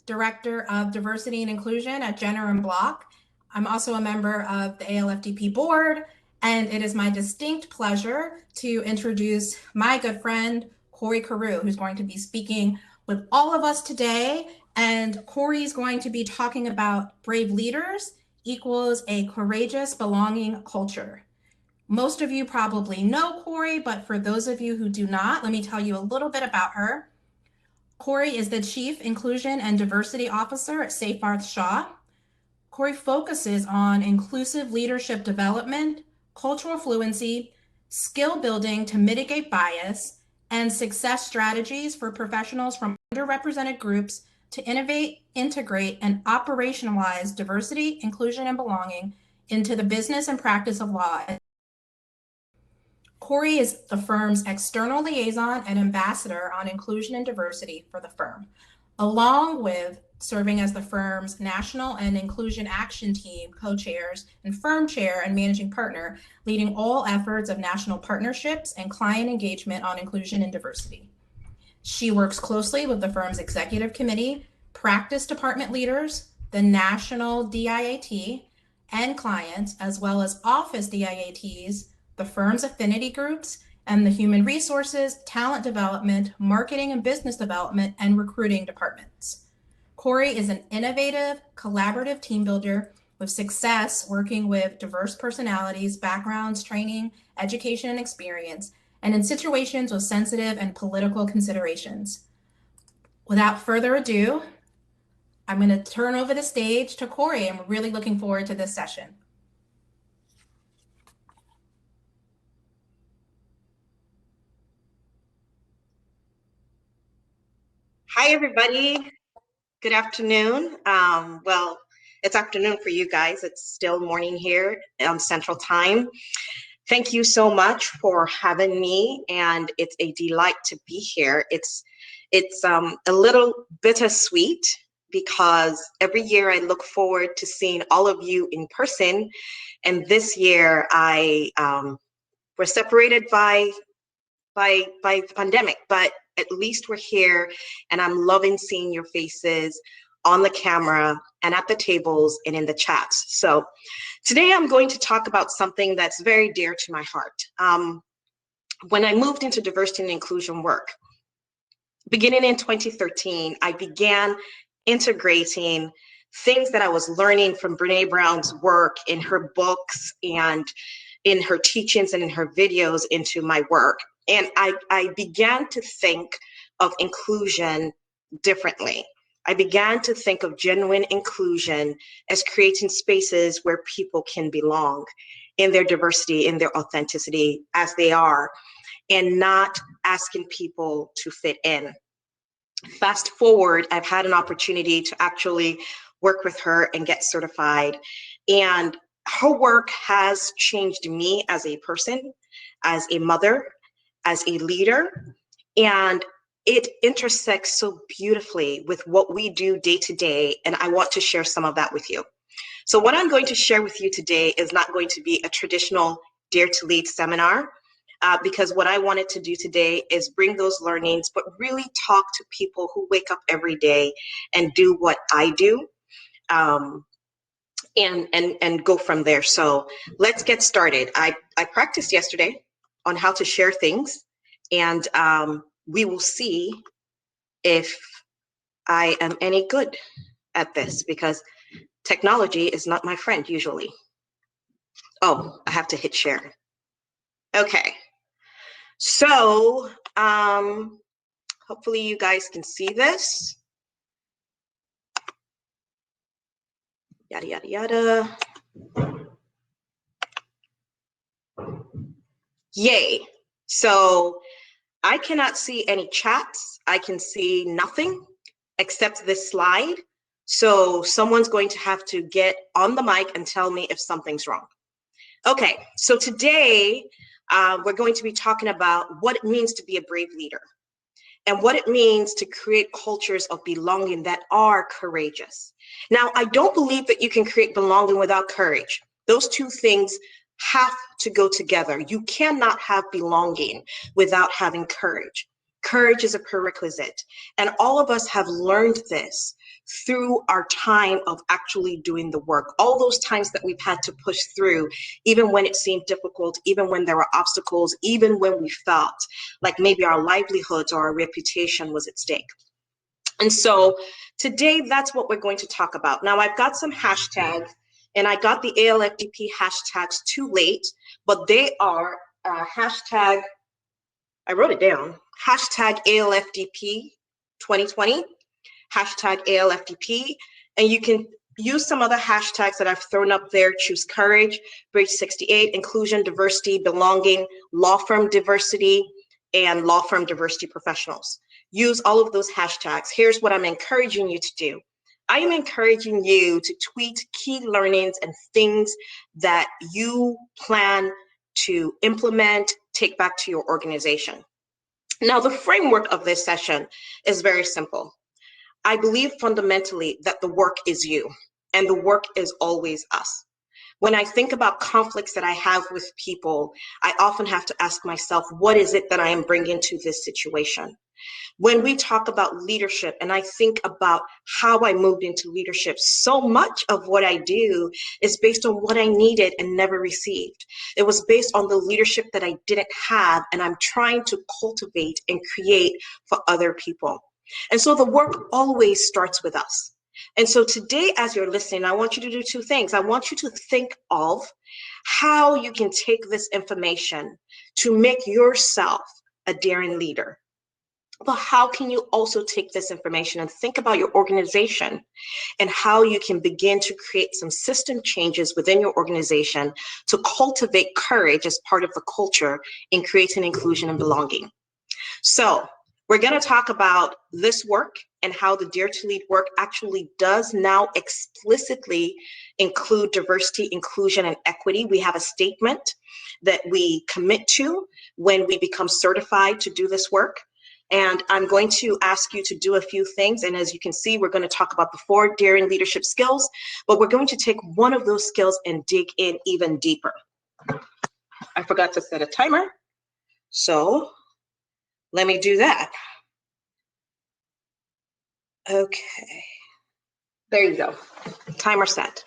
Director of Diversity and Inclusion at Jenner & Block. I'm also a member of the ALFDP board, and it is my distinct pleasure to introduce my good friend, Kori Carew, who's going to be speaking with all of us today. And Kori is going to be talking about brave leaders equals a courageous belonging culture. Most of you probably know Kori, but for those of you who do not, let me tell you a little bit about her. Kori is the Chief Inclusion and Diversity Officer at Seyfarth Shaw. Kori focuses on inclusive leadership development, cultural fluency, skill building to mitigate bias, and success strategies for professionals from underrepresented groups to innovate, integrate, and operationalize diversity, inclusion, and belonging into the business and practice of law. Kori is the firm's external liaison and ambassador on inclusion and diversity for the firm, along with serving as the firm's National and Inclusion Action Team co-chairs and firm chair and managing partner, leading all efforts of national partnerships and client engagement on inclusion and diversity. She works closely with the firm's executive committee, practice department leaders, the national DIAT, and clients, as well as office DIATs, the firm's affinity groups, and the human resources, talent development, marketing and business development, and recruiting departments. Kori is an innovative, collaborative team builder with success working with diverse personalities, backgrounds, training, education, and experience, and in situations with sensitive and political considerations. Without further ado, I'm going to turn over the stage to Kori, and we're really looking forward to this session. Hi, everybody. Good afternoon. Well, it's afternoon for you guys. It's still morning here on Central Time. Thank you so much for having me, and it's a delight to be here. It's a little bittersweet because every year I look forward to seeing all of you in person, and this year we're separated by the pandemic, but at least we're here, and I'm loving seeing your faces on the camera and at the tables and in the chats. So today I'm going to talk about something that's very dear to my heart. When I moved into diversity and inclusion work, beginning in 2013, I began integrating things that I was learning from Brene Brown's work in her books and in her teachings and in her videos into my work. And I began to think of inclusion differently. I began to think of genuine inclusion as creating spaces where people can belong in their diversity, in their authenticity as they are, and not asking people to fit in. Fast forward, I've had an opportunity to actually work with her and get certified. And her work has changed me as a person, as a mother, as a leader, and it intersects so beautifully with what we do day to day, and I want to share some of that with you. So what I'm going to share with you today is not going to be a traditional Dare to Lead seminar, because what I wanted to do today is bring those learnings, but really talk to people who wake up every day and do what I do, and go from there. So let's get started. I practiced yesterday on how to share things, and we will see if I am any good at this, because technology is not my friend usually. Oh, I have to hit share. Okay, so hopefully you guys can see this. Yada, yada, yada. Yay. So I cannot see any chats. I can see nothing except this slide. So someone's going to have to get on the mic and tell me if something's wrong. Okay, so today we're going to be talking about what it means to be a brave leader and what it means to create cultures of belonging that are courageous. Now, I don't believe that you can create belonging without courage. Those two things have to go together. You cannot have belonging without having courage. Courage is a prerequisite. And all of us have learned this through our time of actually doing the work. All those times that we've had to push through, even when it seemed difficult, even when there were obstacles, even when we felt like maybe our livelihoods or our reputation was at stake. And so today, that's what we're going to talk about. Now, I've got some hashtags, and I got the ALFDP hashtags too late, but they are hashtag, I wrote it down, hashtag ALFDP 2020, hashtag ALFDP, and you can use some other hashtags that I've thrown up there: choose courage, bridge 68, inclusion, diversity, belonging, law firm diversity, and law firm diversity professionals. Use all of those hashtags. Here's what I'm encouraging you to do. I am encouraging you to tweet key learnings and things that you plan to implement, take back to your organization. Now, the framework of this session is very simple. I believe fundamentally that the work is you, and the work is always us. When I think about conflicts that I have with people, I often have to ask myself, what is it that I am bringing to this situation? When we talk about leadership, and I think about how I moved into leadership, so much of what I do is based on what I needed and never received. It was based on the leadership that I didn't have, and I'm trying to cultivate and create for other people. And so the work always starts with us. And so today, as you're listening, I want you to do two things. I want you to think of how you can take this information to make yourself a daring leader. But how can you also take this information and think about your organization and how you can begin to create some system changes within your organization to cultivate courage as part of the culture in creating inclusion and belonging? So we're going to talk about this work and how the Dare to Lead work actually does now explicitly include diversity, inclusion, and equity. We have a statement that we commit to when we become certified to do this work. And I'm going to ask you to do a few things. And as you can see, we're going to talk about the 4 daring leadership skills, but we're going to take one of those skills and dig in even deeper. I forgot to set a timer, so let me do that. Okay, there you go, timer set.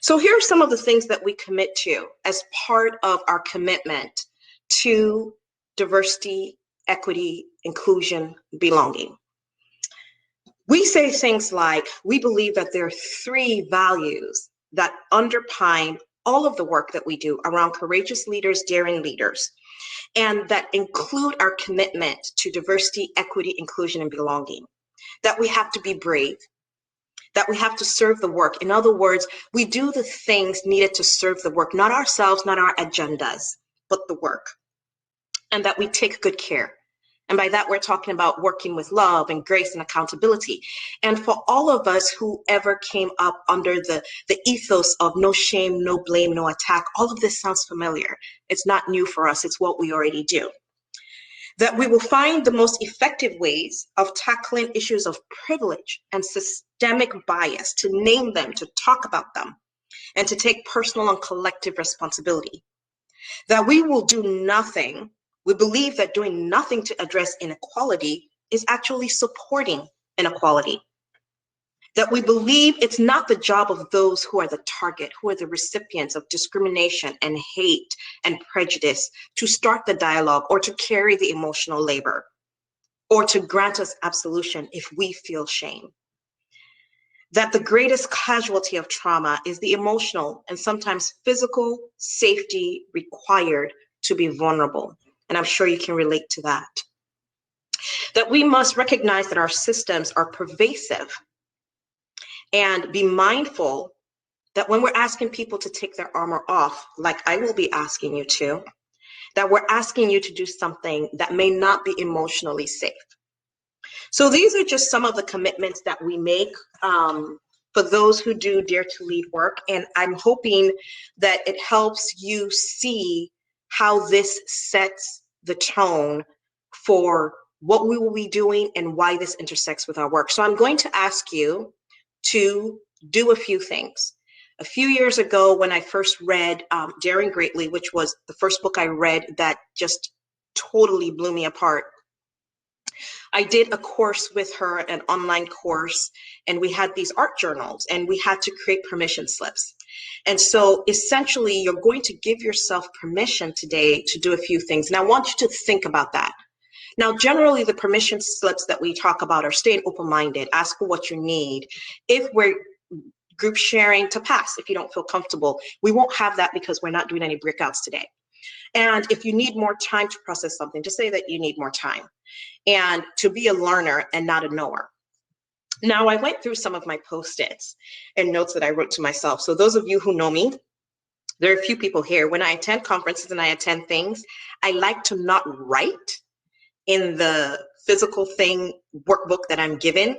So here are some of the things that we commit to as part of our commitment to diversity, equity, inclusion, belonging. We say things like, we believe that there are 3 values that underpin all of the work that we do around courageous leaders, daring leaders, and that include our commitment to diversity, equity, inclusion, and belonging. That we have to be brave, that we have to serve the work. In other words, we do the things needed to serve the work, not ourselves, not our agendas, but the work. And that we take good care. And by that, we're talking about working with love and grace and accountability. And for all of us who ever came up under the ethos of no shame, no blame, no attack, all of this sounds familiar. It's not new for us. It's what we already do. That we will find the most effective ways of tackling issues of privilege and systemic bias, to name them, to talk about them, and to take personal and collective responsibility. That we will do nothing. We believe that doing nothing to address inequality is actually supporting inequality. That we believe it's not the job of those who are the target, who are the recipients of discrimination and hate and prejudice, to start the dialogue or to carry the emotional labor or to grant us absolution if we feel shame. That the greatest casualty of trauma is the emotional and sometimes physical safety required to be vulnerable. And I'm sure you can relate to that. That we must recognize that our systems are pervasive and be mindful that when we're asking people to take their armor off, like I will be asking you to, that we're asking you to do something that may not be emotionally safe. So these are just some of the commitments that we make for those who do Dare to Lead work. And I'm hoping that it helps you see how this sets the tone for what we will be doing and why this intersects with our work. So I'm going to ask you to do a few things. A few years ago, when I first read Daring Greatly, which was the first book I read that just totally blew me apart, I did a course with her, an online course, and we had these art journals and we had to create permission slips. And so essentially, you're going to give yourself permission today to do a few things. And I want you to think about that. Now, generally, the permission slips that we talk about are staying open-minded, ask for what you need. If we're group sharing, to pass if you don't feel comfortable. We won't have that because we're not doing any breakouts today. And if you need more time to process something, just say that you need more time, and to be a learner and not a knower. Now, I went through some of my post-its and notes that I wrote to myself. So those of you who know me, there are a few people here. When I attend conferences and I attend things, I like to not write in the physical thing workbook that I'm given,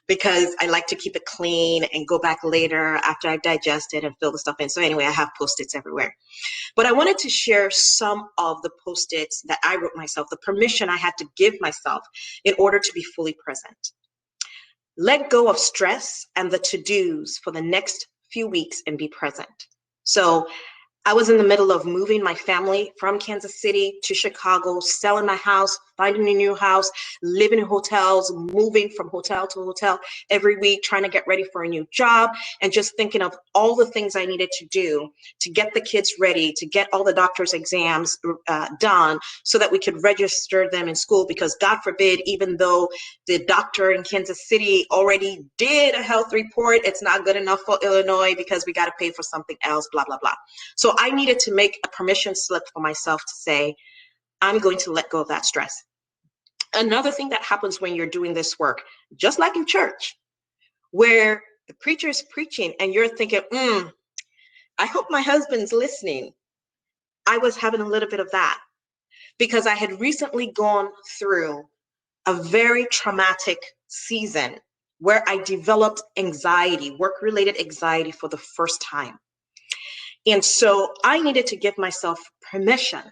because I like to keep it clean and go back later after I've digested and fill the stuff in. So anyway, I have post-its everywhere. But I wanted to share some of the post-its that I wrote myself, the permission I had to give myself in order to be fully present. Let go of stress and the to-dos for the next few weeks and be present. So I was in the middle of moving my family from Kansas City to Chicago, selling my house, finding a new house, living in hotels, moving from hotel to hotel every week, trying to get ready for a new job, and just thinking of all the things I needed to do to get the kids ready, to get all the doctor's exams done so that we could register them in school, because God forbid, even though the doctor in Kansas City already did a health report, it's not good enough for Illinois because we got to pay for something else, blah, blah, blah. So I needed to make a permission slip for myself to say, I'm going to let go of that stress. Another thing that happens when you're doing this work, just like in church, where the preacher is preaching and you're thinking, I hope my husband's listening. I was having a little bit of that because I had recently gone through a very traumatic season where I developed anxiety, work-related anxiety for the first time. And so I needed to give myself permission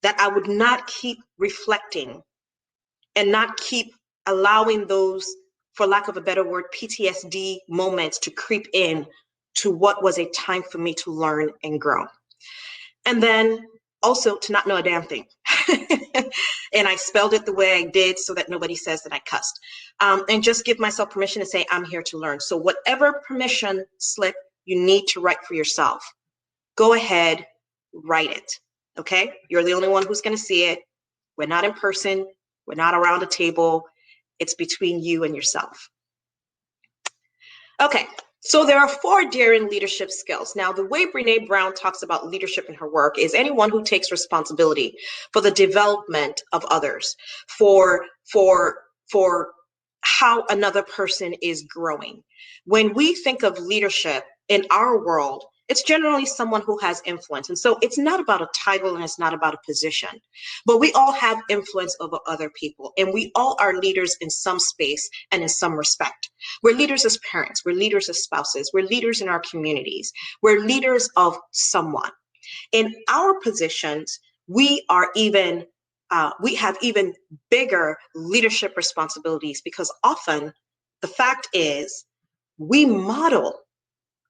that I would not keep reflecting and not keep allowing those, for lack of a better word, PTSD moments to creep in to what was a time for me to learn and grow. And then also to not know a damn thing. And I spelled it the way I did so that nobody says that I cussed. And just give myself permission to say, I'm here to learn. So whatever permission slip you need to write for yourself, go ahead, write it, okay? You're the only one who's gonna see it. We're not in person, we're not around a table. It's between you and yourself. Okay, so there are 4 daring leadership skills. Now, the way Brene Brown talks about leadership in her work is anyone who takes responsibility for the development of others, for how another person is growing. When we think of leadership in our world, it's generally someone who has influence. And so it's not about a title and it's not about a position, but we all have influence over other people. And we all are leaders in some space and in some respect. We're leaders as parents, we're leaders as spouses, we're leaders in our communities, we're leaders of someone. In our positions, we have even bigger leadership responsibilities, because often the fact is we model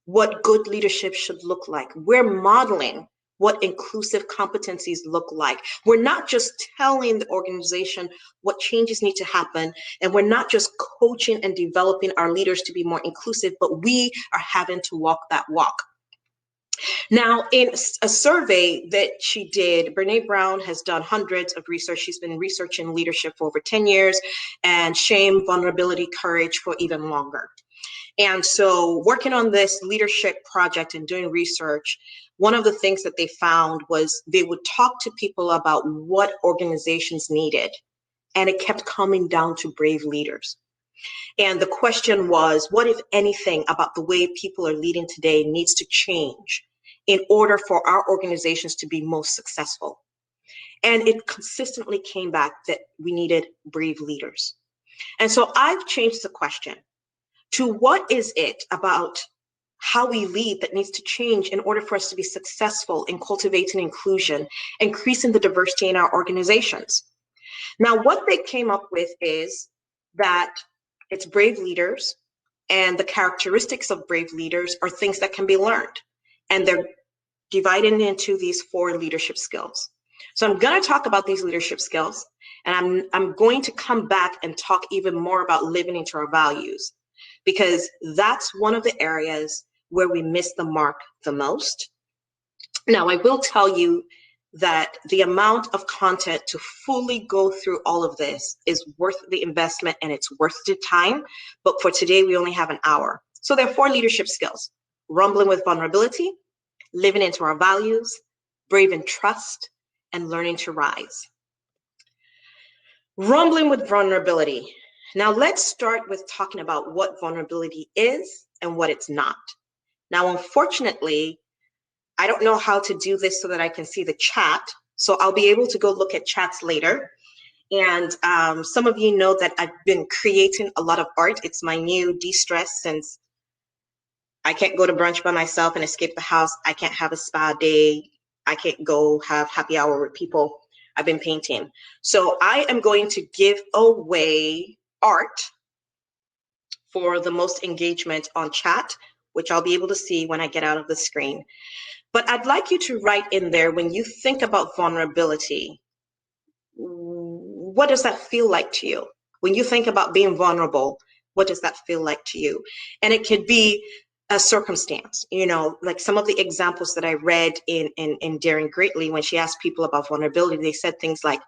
what good leadership should look like. We're modeling what inclusive competencies look like. We're not just telling the organization what changes need to happen, and we're not just coaching and developing our leaders to be more inclusive, but we are having to walk that walk. Now, in a survey that she did, Brene Brown has done hundreds of research. She's been researching leadership for over 10 years, and shame, vulnerability, courage for even longer. And so working on this leadership project and doing research, one of the things that they found was they would talk to people about what organizations needed, and it kept coming down to brave leaders. And the question was, what, if anything, about the way people are leading today needs to change in order for our organizations to be most successful? And it consistently came back that we needed brave leaders. And so I've changed the question to what is it about how we lead that needs to change in order for us to be successful in cultivating inclusion, increasing the diversity in our organizations. Now, what they came up with is that it's brave leaders, and the characteristics of brave leaders are things that can be learned. And they're divided into these 4 leadership skills. So I'm going to talk about these leadership skills, and I'm going to come back and talk even more about living into our values, because that's one of the areas where we miss the mark the most. Now, I will tell you that the amount of content to fully go through all of this is worth the investment and it's worth the time. But for today, we only have an hour. So there are 4 leadership skills: rumbling with vulnerability, living into our values, brave and trust, and learning to rise. Rumbling with vulnerability. Now let's start with talking about what vulnerability is and what it's not. Now, unfortunately, I don't know how to do this so that I can see the chat. So I'll be able to go look at chats later. And some of you know that I've been creating a lot of art. It's my new de-stress, since I can't go to brunch by myself and escape the house. I can't have a spa day. I can't go have happy hour with people. I've been painting. So I am going to give away art for the most engagement on chat, which I'll be able to see when I get out of the screen. But I'd like you to write in there, when you think about vulnerability, what does that feel like to you? When you think about being vulnerable, what does that feel like to you? And it could be a circumstance, like some of the examples that I read in Daring Greatly, when she asked people about vulnerability, they said things like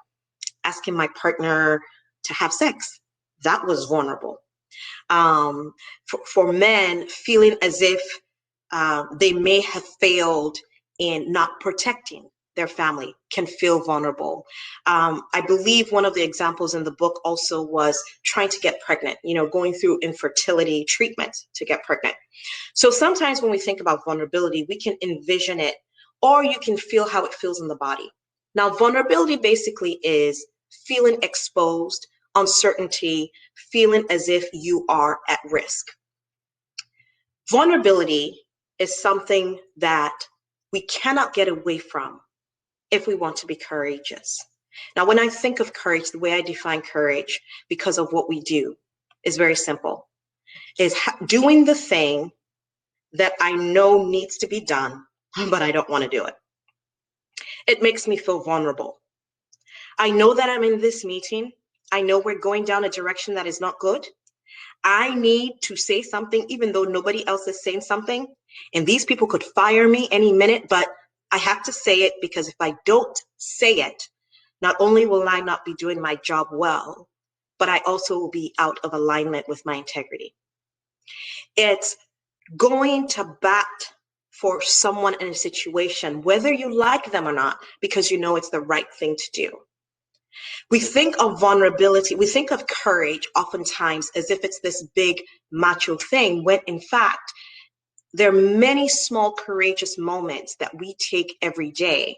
asking my partner to have sex. That was vulnerable. For men, feeling as if they may have failed in not protecting their family can feel vulnerable. I believe one of the examples in the book also was trying to get pregnant, going through infertility treatment to get pregnant. So sometimes when we think about vulnerability, we can envision it, or you can feel how it feels in the body. Now, vulnerability basically is feeling exposed, uncertainty, feeling as if you are at risk. Vulnerability is something that we cannot get away from if we want to be courageous. Now, when I think of courage, the way I define courage, because of what we do, is very simple. Is doing the thing that I know needs to be done, but I don't want to do it. It makes me feel vulnerable. I know that I'm in this meeting. I know we're going down a direction that is not good. I need to say something, even though nobody else is saying something. And these people could fire me any minute, but I have to say it, because if I don't say it, not only will I not be doing my job well, but I also will be out of alignment with my integrity. It's going to bat for someone in a situation, whether you like them or not, because you know it's the right thing to do. We think of vulnerability, we think of courage oftentimes as if it's this big macho thing, when in fact, there are many small courageous moments that we take every day,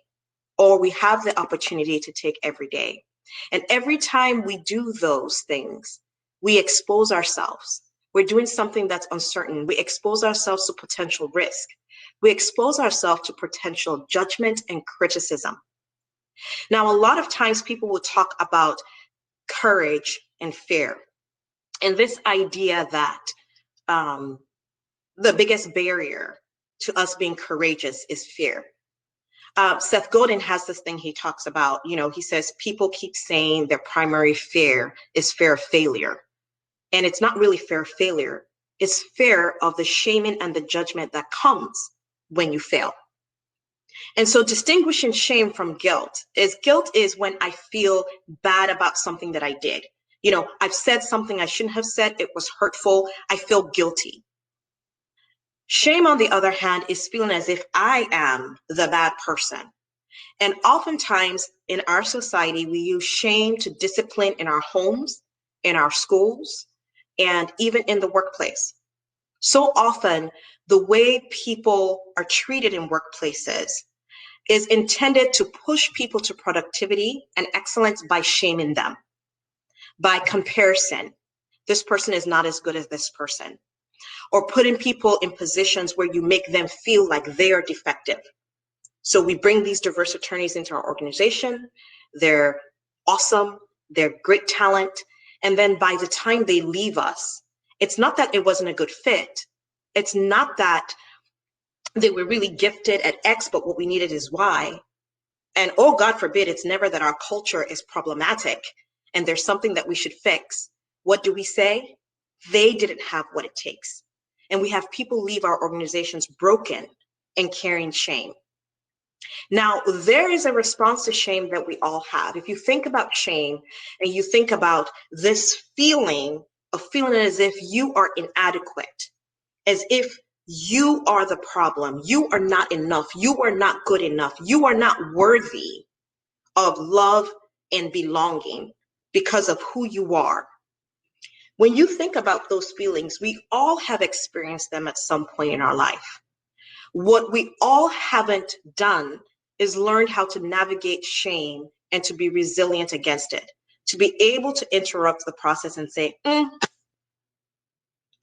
or we have the opportunity to take every day. And every time we do those things, we expose ourselves. We're doing something that's uncertain. We expose ourselves to potential risk. We expose ourselves to potential judgment and criticism. Now, a lot of times people will talk about courage and fear, and this idea that the biggest barrier to us being courageous is fear. Seth Godin has this thing he talks about, he says people keep saying their primary fear is fear of failure. And it's not really fear of failure. It's fear of the shaming and the judgment that comes when you fail. And so distinguishing shame from guilt is when I feel bad about something that I did. I've said something I shouldn't have said. It was hurtful. I feel guilty. Shame, on the other hand, is feeling as if I am the bad person. And oftentimes in our society, we use shame to discipline in our homes, in our schools, and even in the workplace. So often, the way people are treated in workplaces is intended to push people to productivity and excellence by shaming them, by comparison. This person is not as good as this person. Or putting people in positions where you make them feel like they are defective. So we bring these diverse attorneys into our organization. They're awesome. They're great talent. And then by the time they leave us, it's not that it wasn't a good fit. It's not that they were really gifted at X, but what we needed is Y. And oh, God forbid, it's never that our culture is problematic and there's something that we should fix. What do we say? They didn't have what it takes. And we have people leave our organizations broken and carrying shame. Now, there is a response to shame that we all have. If you think about shame and you think about this feeling of feeling as if you are inadequate, as if you are the problem, you are not enough, you are not good enough, you are not worthy of love and belonging because of who you are. When you think about those feelings, we all have experienced them at some point in our life. What we all haven't done is learned how to navigate shame and to be resilient against it, to be able to interrupt the process and say,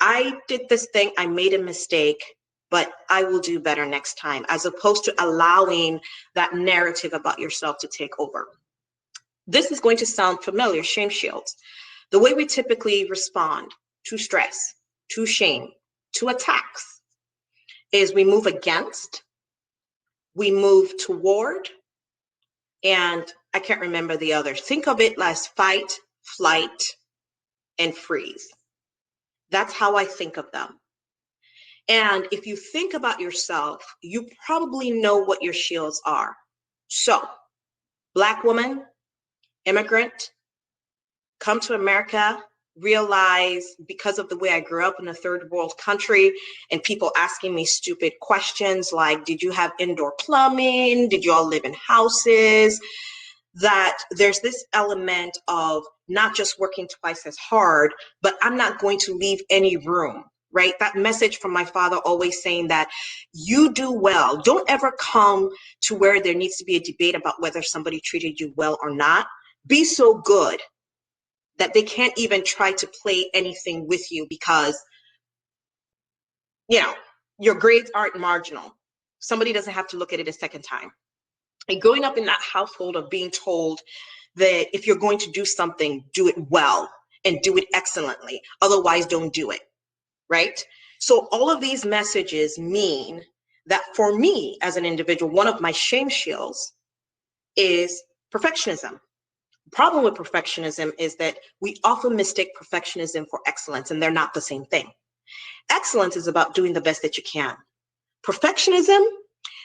I did this thing, I made a mistake, but I will do better next time, as opposed to allowing that narrative about yourself to take over. This is going to sound familiar, shame shields. The way we typically respond to stress, to shame, to attacks is we move against, we move toward, and I can't remember the others. Think of it as fight, flight, and freeze. That's how I think of them. And if you think about yourself, you probably know what your shields are. So, Black woman, immigrant, come to America, realize because of the way I grew up in a third world country and people asking me stupid questions like, did you have indoor plumbing? Did you all live in houses? That there's this element of not just working twice as hard, but I'm not going to leave any room, right? That message from my father always saying that you do well. Don't ever come to where there needs to be a debate about whether somebody treated you well or not. Be so good that they can't even try to play anything with you because, you know, your grades aren't marginal. Somebody doesn't have to look at it a second time. And growing up in that household of being told that if you're going to do something, do it well and do it excellently. Otherwise, don't do it, right? So all of these messages mean that for me as an individual, one of my shame shields is perfectionism. The problem with perfectionism is that we often mistake perfectionism for excellence, and they're not the same thing. Excellence is about doing the best that you can. Perfectionism,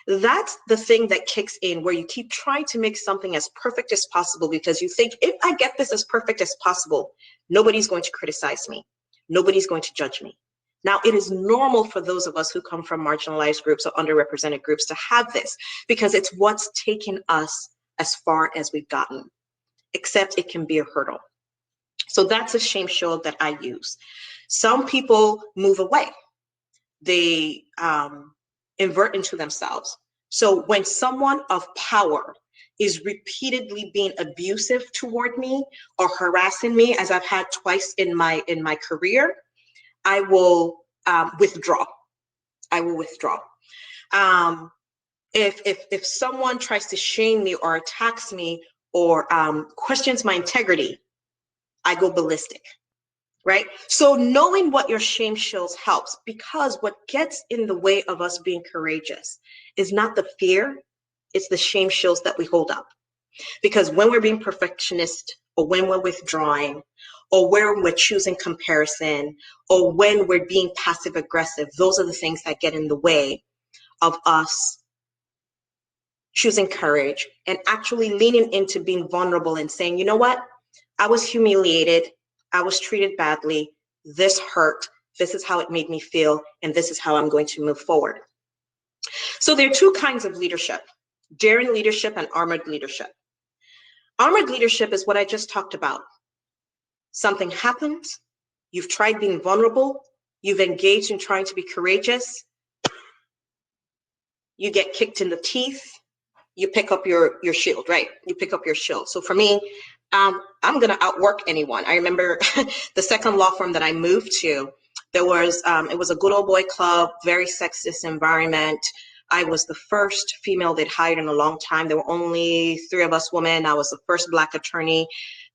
that's the thing that kicks in where you keep trying to make something as perfect as possible because you think, if I get this as perfect as possible, nobody's going to criticize me. Nobody's going to judge me. Now, it is normal for those of us who come from marginalized groups or underrepresented groups to have this because it's what's taken us as far as we've gotten, except it can be a hurdle. So that's a shame shield that I use. Some people move away. They invert into themselves. So when someone of power is repeatedly being abusive toward me or harassing me, as I've had twice in my career, I will withdraw. I will withdraw. If someone tries to shame me or attacks me or questions my integrity, I go ballistic. Right? So knowing what your shame shields helps, because what gets in the way of us being courageous is not the fear, it's the shame shields that we hold up. Because when we're being perfectionist or when we're withdrawing or when we're choosing comparison or when we're being passive aggressive, those are the things that get in the way of us choosing courage and actually leaning into being vulnerable and saying, you know what? I was humiliated. I was treated badly. This hurt. This is how it made me feel. And this is how I'm going to move forward. So there are two kinds of leadership, daring leadership and armored leadership. Armored leadership is what I just talked about. Something happens. You've tried being vulnerable. You've engaged in trying to be courageous. You get kicked in the teeth. You pick up your shield, right? You pick up your shield. So for me, I'm going to outwork anyone. I remember the second law firm that I moved to, there was, it was a good old boy club, very sexist environment. I was the first female they'd hired in a long time. There were only 3 of us women. I was the first Black attorney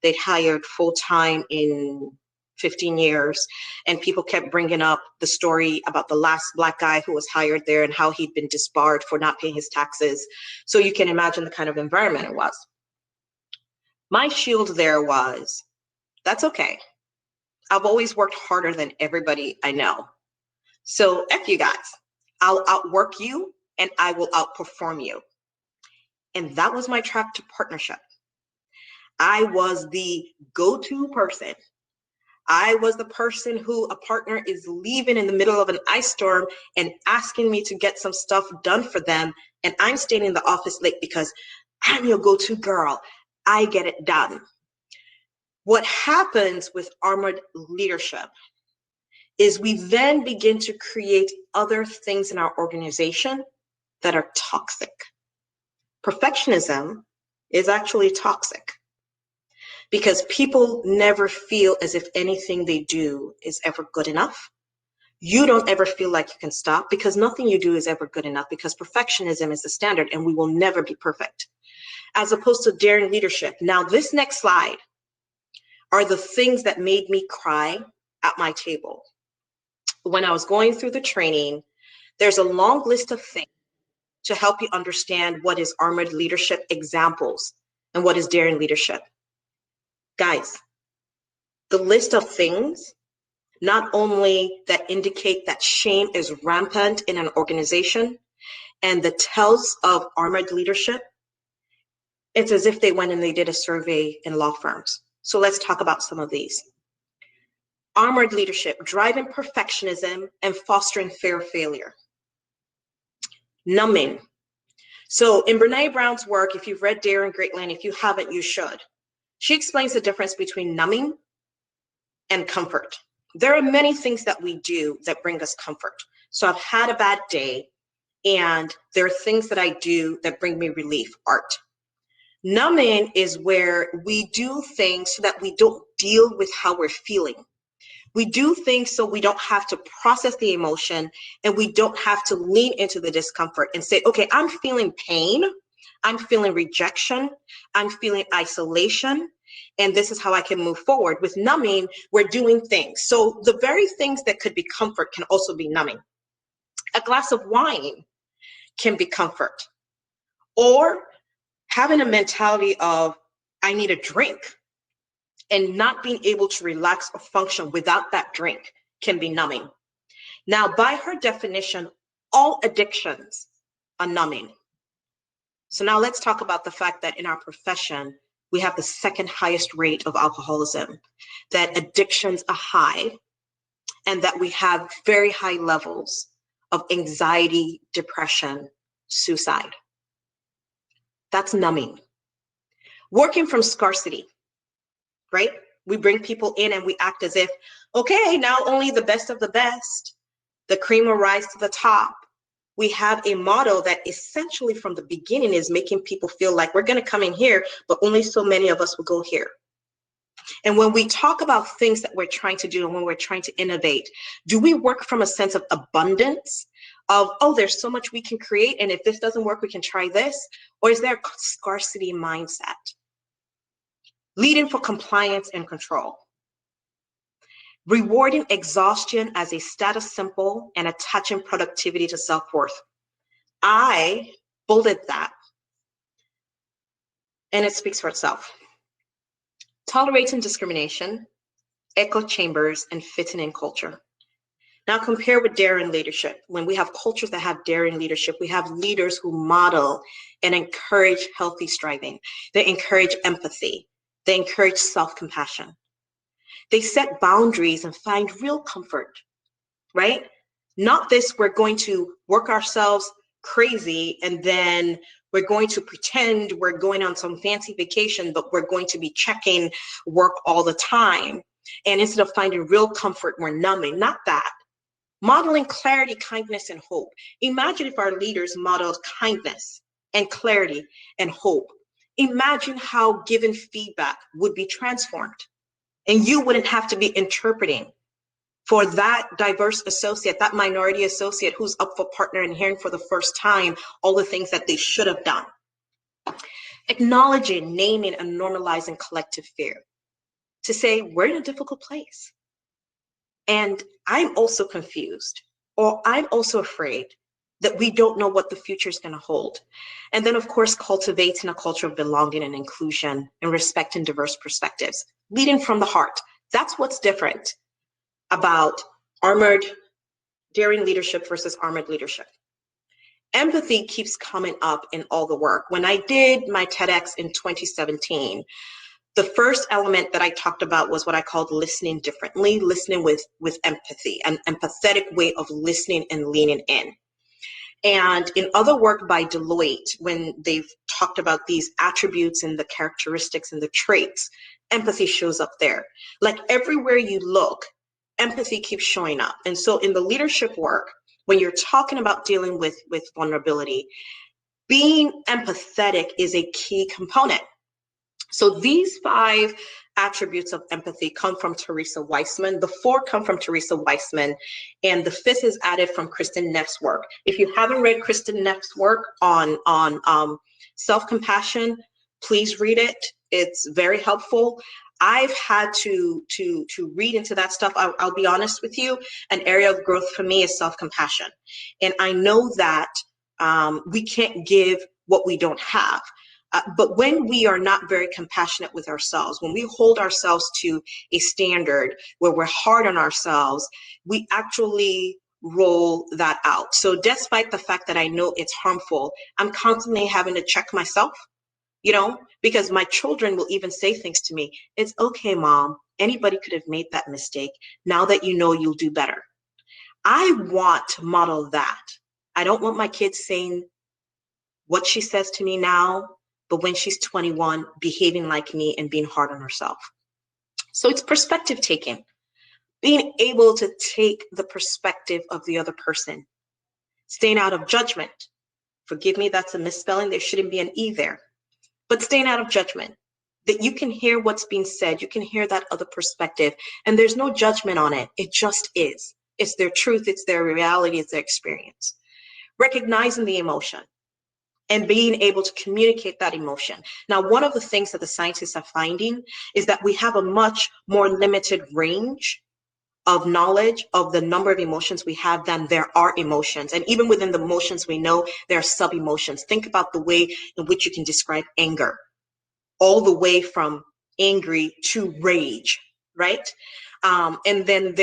they'd hired full-time in 15 years, and people kept bringing up the story about the last Black guy who was hired there and how he'd been disbarred for not paying his taxes. So you can imagine the kind of environment it was. My shield there was, that's okay. I've always worked harder than everybody I know. So F you guys, I'll outwork you and I will outperform you. And that was my track to partnership. I was the go-to person. I was the person who a partner is leaving in the middle of an ice storm and asking me to get some stuff done for them. And I'm staying in the office late because I'm your go-to girl. I get it done. What happens with armored leadership is we then begin to create other things in our organization that are toxic. Perfectionism is actually toxic because people never feel as if anything they do is ever good enough. You don't ever feel like you can stop because nothing you do is ever good enough, because perfectionism is the standard and we will never be perfect. As opposed to daring leadership. Now, this next slide are the things that made me cry at my table. When I was going through the training, there's a long list of things to help you understand what is armored leadership examples and what is daring leadership. Guys, the list of things not only that indicate that shame is rampant in an organization and the tells of armored leadership, it's as if they went and they did a survey in law firms. So let's talk about some of these. Armored leadership, driving perfectionism and fostering fear of failure. Numbing. So in Brene Brown's work, if you've read Daring Greatland, if you haven't, you should. She explains the difference between numbing and comfort. There are many things that we do that bring us comfort. So I've had a bad day and there are things that I do that bring me relief, art. Numbing is where we do things so that we don't deal with how we're feeling. We do things so we don't have to process the emotion and we don't have to lean into the discomfort and say, okay, I'm feeling pain, I'm feeling rejection, I'm feeling isolation, and this is how I can move forward. With numbing, we're doing things. So the very things that could be comfort can also be numbing. A glass of wine can be comfort. Or having a mentality of, I need a drink, and not being able to relax or function without that drink can be numbing. Now, by her definition, all addictions are numbing. So now let's talk about the fact that in our profession, we have the second highest rate of alcoholism, that addictions are high, and that we have very high levels of anxiety, depression, suicide. That's numbing. Working from scarcity. Right? We bring people in and we act as if, okay, now only the best of the best, the cream will rise to the top. We have a model that essentially from the beginning is making people feel like we're going to come in here, but only so many of us will go here. And when we talk about things that we're trying to do and when we're trying to innovate, do we work from a sense of abundance of, oh, there's so much we can create, and if this doesn't work, we can try this? Or is there a scarcity mindset? Leading for compliance and control. Rewarding exhaustion as a status symbol and attaching productivity to self-worth. I bolded that, and it speaks for itself. Tolerating discrimination, echo chambers, and fitting in culture. Now compare with daring leadership. When we have cultures that have daring leadership, we have leaders who model and encourage healthy striving. They encourage empathy. They encourage self-compassion. They set boundaries and find real comfort, right? Not this, we're going to work ourselves crazy and then we're going to pretend we're going on some fancy vacation, but we're going to be checking work all the time. And instead of finding real comfort, we're numbing. Not that. Modeling clarity, kindness, and hope. Imagine if our leaders modeled kindness and clarity and hope. Imagine how given feedback would be transformed. And you wouldn't have to be interpreting for that diverse associate, that minority associate who's up for partner and hearing for the first time all the things that they should have done. Acknowledging, naming, and normalizing collective fear. To say, we're in a difficult place. And I'm also confused, or I'm also afraid that we don't know what the future is going to hold. And then, of course, cultivating a culture of belonging and inclusion and respecting diverse perspectives, leading from the heart. That's what's different about armored, daring leadership versus armored leadership. Empathy keeps coming up in all the work. When I did my TEDx in 2017, the first element that I talked about was what I called listening differently, listening with empathy, an empathetic way of listening and leaning in. And in other work by Deloitte, when they've talked about these attributes and the characteristics and the traits, empathy shows up there. Like everywhere you look, empathy keeps showing up. And so in the leadership work, when you're talking about dealing with vulnerability, being empathetic is a key component. So these 5 attributes of empathy come from Teresa Weissman. The 4 come from Teresa Weissman, and the 5th is added from Kristen Neff's work. If you haven't read Kristen Neff's work on self-compassion, please read it. It's very helpful. I've had to read into that stuff. I'll be honest with you. An area of growth for me is self-compassion, and I know that we can't give what we don't have. But when we are not very compassionate with ourselves, when we hold ourselves to a standard where we're hard on ourselves, we actually roll that out. So despite the fact that I know it's harmful, I'm constantly having to check myself, because my children will even say things to me. It's okay, Mom. Anybody could have made that mistake. Now that you know, you'll do better. I want to model that. I don't want my kids saying what she says to me now, but when she's 21, behaving like me and being hard on herself. So it's perspective taking, being able to take the perspective of the other person, staying out of judgment. Forgive me, that's a misspelling. There shouldn't be an E there, but staying out of judgment, that you can hear what's being said. You can hear that other perspective, and there's no judgment on it. It just is. It's their truth. It's their reality. It's their experience. Recognizing the emotion and being able to communicate that emotion. Now, one of the things that the scientists are finding is that we have a much more limited range of knowledge of the number of emotions we have than there are emotions. And even within the emotions we know, there are sub-emotions. Think about the way in which you can describe anger, all the way from angry to rage, right? And then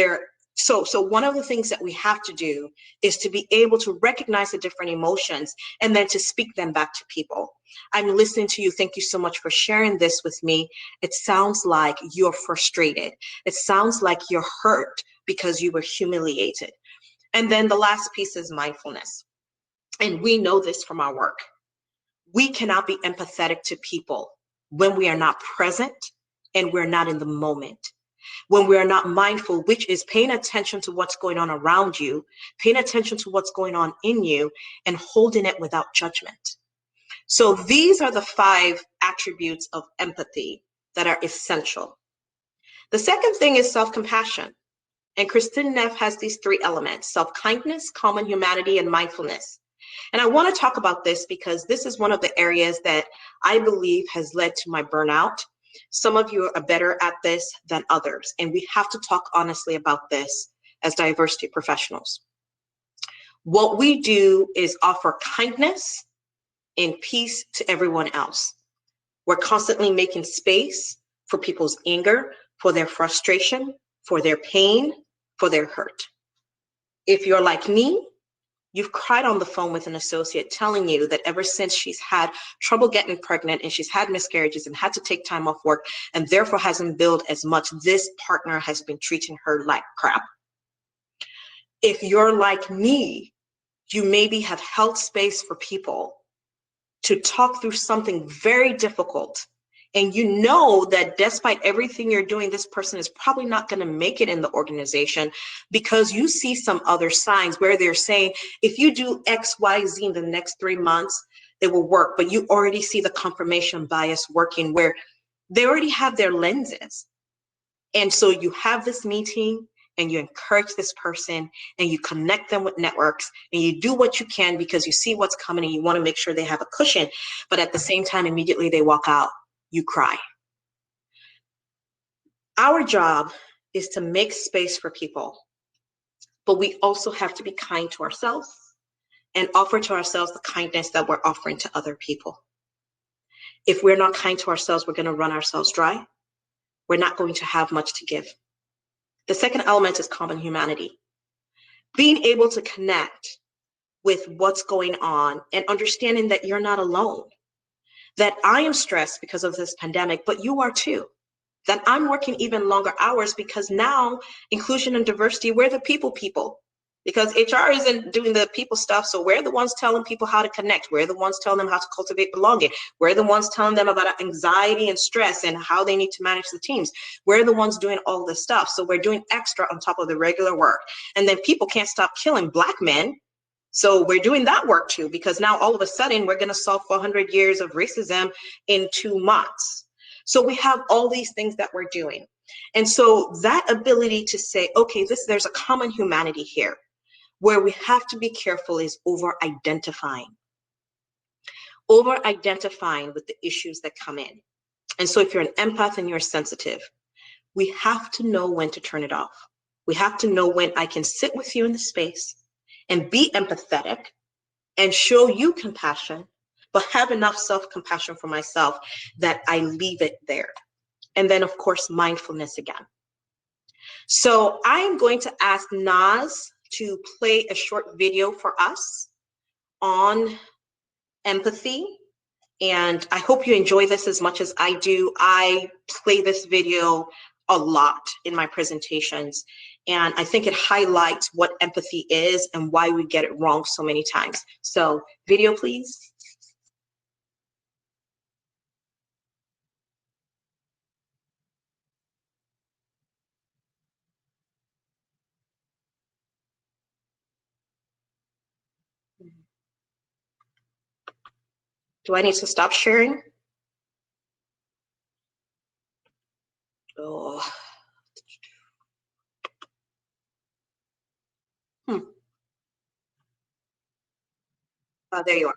so one of the things that we have to do is to be able to recognize the different emotions and then to speak them back to people. I'm listening to you. Thank you so much for sharing this with me. It sounds like you're frustrated. It sounds like you're hurt because you were humiliated. And then the last piece is mindfulness. And we know this from our work. We cannot be empathetic to people when we are not present and we're not in the moment. When we are not mindful, which is paying attention to what's going on around you, paying attention to what's going on in you, and holding it without judgment. So these are the 5 attributes of empathy that are essential. The second thing is self-compassion. And Kristen Neff has these 3 elements: self-kindness, common humanity, and mindfulness. And I want to talk about this because this is one of the areas that I believe has led to my burnout. Some of you are better at this than others, and we have to talk honestly about this as diversity professionals. What we do is offer kindness and peace to everyone else. We're constantly making space for people's anger, for their frustration, for their pain, for their hurt. If you're like me, you've cried on the phone with an associate telling you that ever since she's had trouble getting pregnant and she's had miscarriages and had to take time off work and therefore hasn't billed as much, this partner has been treating her like crap. If you're like me, you maybe have held space for people to talk through something very difficult. And you know that despite everything you're doing, this person is probably not going to make it in the organization because you see some other signs where they're saying, if you do X, Y, Z in the next 3 months, it will work. But you already see the confirmation bias working where they already have their lenses. And so you have this meeting and you encourage this person and you connect them with networks and you do what you can because you see what's coming and you want to make sure they have a cushion. But at the same time, immediately they walk out. You cry. Our job is to make space for people. But we also have to be kind to ourselves and offer to ourselves the kindness that we're offering to other people. If we're not kind to ourselves, we're going to run ourselves dry. We're not going to have much to give. The second element is common humanity. Being able to connect with what's going on and understanding that you're not alone, that I am stressed because of this pandemic, but you are too. That I'm working even longer hours because now inclusion and diversity, we're the people. Because HR isn't doing the people stuff, so we're the ones telling people how to connect. We're the ones telling them how to cultivate belonging. We're the ones telling them about anxiety and stress and how they need to manage the teams. We're the ones doing all this stuff, so we're doing extra on top of the regular work. And then people can't stop killing Black men, so we're doing that work too, because now all of a sudden we're going to solve 400 years of racism in 2 months. So we have all these things that we're doing. And so that ability to say, okay, there's a common humanity here. Where we have to be careful is over-identifying with the issues that come in. And so if you're an empath and you're sensitive, we have to know when to turn it off. We have to know when I can sit with you in the space and be empathetic and show you compassion, but have enough self-compassion for myself that I leave it there. And then, of course, mindfulness again. So I'm going to ask Naz to play a short video for us on empathy. And I hope you enjoy this as much as I do. I play this video a lot in my presentations, and I think it highlights what empathy is and why we get it wrong so many times. So video, please. Do I need to stop sharing? Oh. There you are.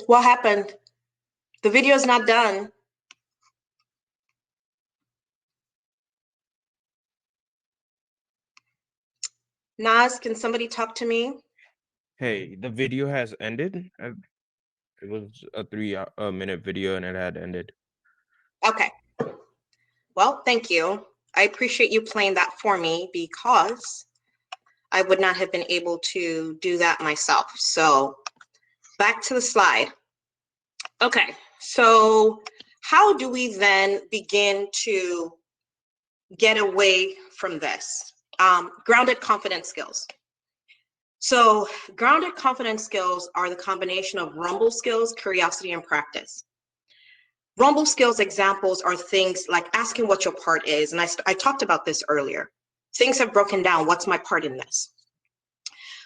What happened? The video is not done. Naz, can somebody talk to me? Hey, the video has ended. It was a 3 minute video and it had ended. Okay. Well, thank you. I appreciate you playing that for me because I would not have been able to do that myself. So back to the slide. Okay, so how do we then begin to get away from this? Grounded confidence skills. So grounded confidence skills are the combination of rumble skills, curiosity, and practice. Rumble skills examples are things like asking what your part is. And I talked about this earlier. Things have broken down. What's my part in this?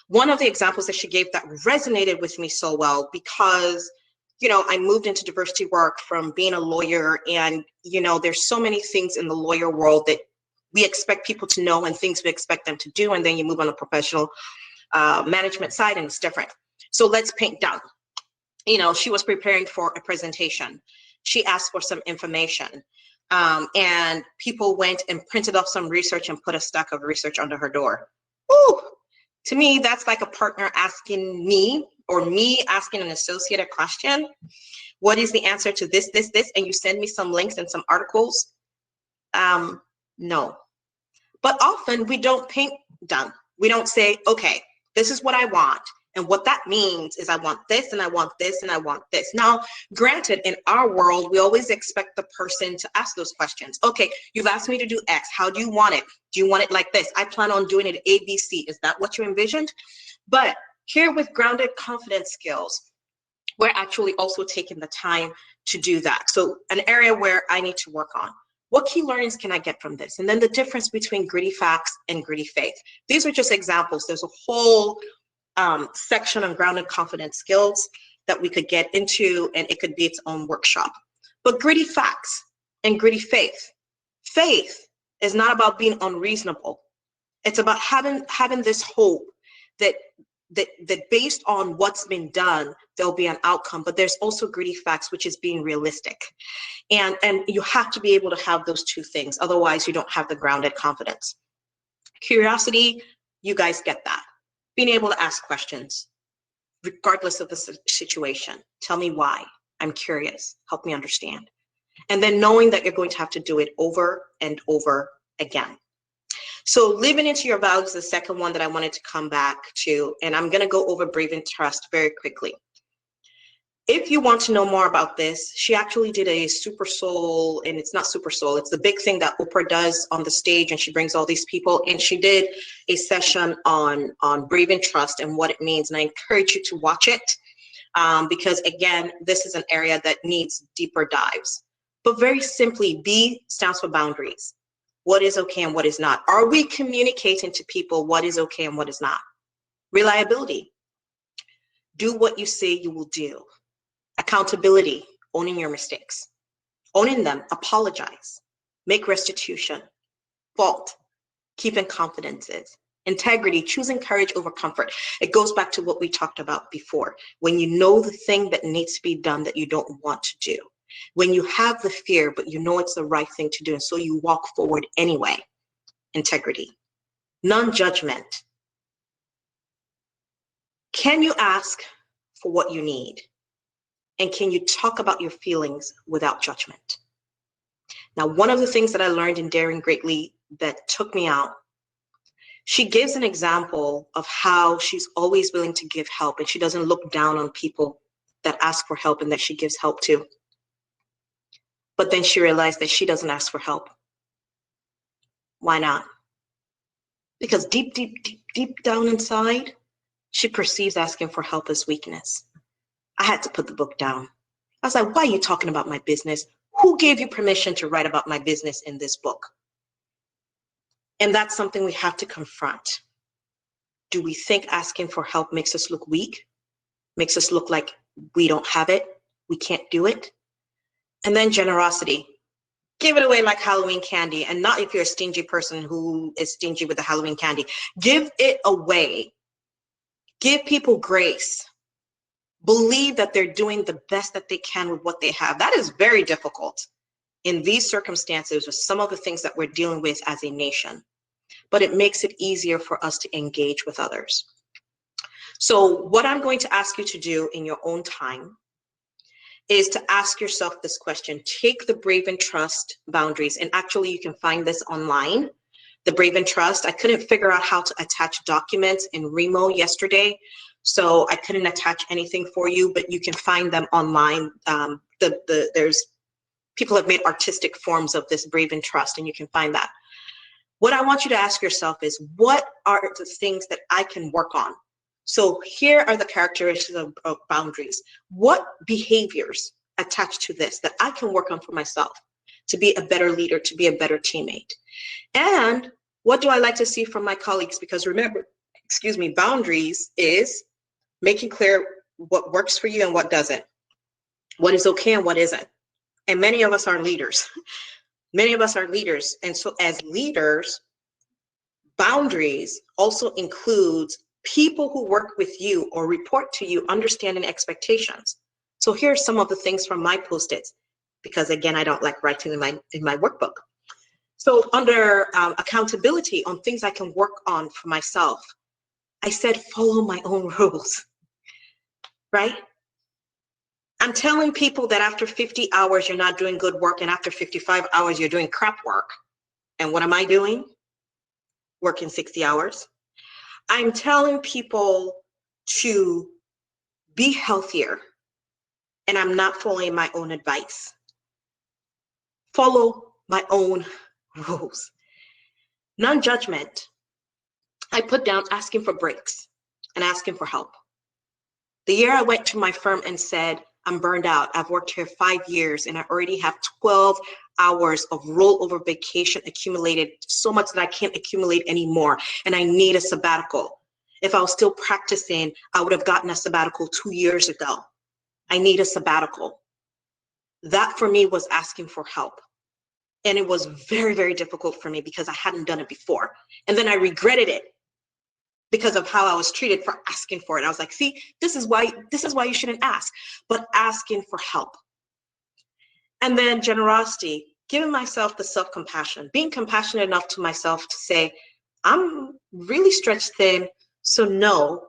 One of the examples that she gave that resonated with me so well because, you know, I moved into diversity work from being a lawyer, and, you know, there's so many things in the lawyer world that we expect people to know and things we expect them to do. And then you move on a professional management side and it's different. So let's paint down. You know, she was preparing for a presentation. She asked for some information, and people went and printed off some research and put a stack of research under her door. Ooh, to me, that's like a partner asking me or me asking an associate a question. What is the answer to this, this, this? And you send me some links and some articles. No. But often we don't paint done. We don't say, okay, this is what I want. And what that means is I want this and I want this and I want this. Now, granted, in our world, we always expect the person to ask those questions. Okay, you've asked me to do X. How do you want it? Do you want it like this? I plan on doing it ABC. Is that what you envisioned? But here with grounded confidence skills, we're actually also taking the time to do that. So an area where I need to work on. What key learnings can I get from this? And then the difference between gritty facts and gritty faith. These are just examples. There's a whole section on grounded confidence skills that we could get into, and it could be its own workshop. But gritty facts and gritty faith. Faith is not about being unreasonable. It's about having this hope that based on what's been done, there'll be an outcome. But there's also gritty facts, which is being realistic. And you have to be able to have those two things. Otherwise, you don't have the grounded confidence. Curiosity, you guys get that. Being able to ask questions, regardless of the situation. Tell me why. I'm curious. Help me understand. And then knowing that you're going to have to do it over and over again. So living into your values is the second one that I wanted to come back to. And I'm going to go over Brave and Trust very quickly. If you want to know more about this, she actually did a Super Soul, and it's not Super Soul, it's the big thing that Oprah does on the stage, and she brings all these people, and she did a session on Brave and Trust and what it means, and I encourage you to watch it because, again, this is an area that needs deeper dives. But very simply, B stands for boundaries. What is okay and what is not? Are we communicating to people what is okay and what is not? Reliability. Do what you say you will do. Accountability, owning your mistakes, owning them, apologize, make restitution, fault, keeping confidences, integrity, choosing courage over comfort. It goes back to what we talked about before. When you know the thing that needs to be done that you don't want to do, when you have the fear, but you know it's the right thing to do, and so you walk forward anyway, integrity, non-judgment. Can you ask for what you need? And can you talk about your feelings without judgment? Now, one of the things that I learned in Daring Greatly that took me out, she gives an example of how she's always willing to give help, and she doesn't look down on people that ask for help and that she gives help to. But then she realized that she doesn't ask for help. Why not? Because deep, deep, deep, deep down inside, she perceives asking for help as weakness. I had to put the book down. I was like, why are you talking about my business? Who gave you permission to write about my business in this book? And that's something we have to confront. Do we think asking for help makes us look weak? Makes us look like we don't have it? We can't do it? And then generosity. Give it away like Halloween candy. And not if you're a stingy person who is stingy with the Halloween candy. Give it away. Give people grace. Believe that they're doing the best that they can with what they have. That is very difficult in these circumstances with some of the things that we're dealing with as a nation. but it makes it easier for us to engage with others. So what I'm going to ask you to do in your own time is to ask yourself this question. Take the Brave and Trust boundaries, and actually you can find this online, the Brave and Trust. I couldn't figure out how to attach documents in Remo yesterday, so I couldn't attach anything for you, but you can find them online. There's people have made artistic forms of this Brave and Trust, and you can find that. What I want you to ask yourself is, what are the things that I can work on? So here are the characteristics of boundaries. What behaviors attached to this that I can work on for myself to be a better leader, to be a better teammate? And what do I like to see from my colleagues? Because remember, boundaries is making clear what works for you and what doesn't, what is okay and what isn't. And many of us are leaders. Many of us are leaders. And so as leaders, boundaries also includes people who work with you or report to you understanding expectations. So here are some of the things from my post-its, because again, I don't like writing in my workbook. So under accountability on things I can work on for myself, I said, follow my own rules, right? I'm telling people that after 50 hours, you're not doing good work, and after 55 hours, you're doing crap work. And what am I doing? Working 60 hours. I'm telling people to be healthier, and I'm not following my own advice. Follow my own rules. Non-judgment. I put down asking for breaks and asking for help. The year I went to my firm and said, I'm burned out. I've worked here 5 years and I already have 12 hours of rollover vacation accumulated, so much that I can't accumulate anymore, and I need a sabbatical. If I was still practicing, I would have gotten a sabbatical 2 years ago. I need a sabbatical. That for me was asking for help. And it was very, very difficult for me because I hadn't done it before. And then I regretted it because of how I was treated for asking for it. I was like, see, this is why you shouldn't ask, but asking for help. And then generosity, giving myself the self-compassion, being compassionate enough to myself to say, I'm really stretched thin, so no,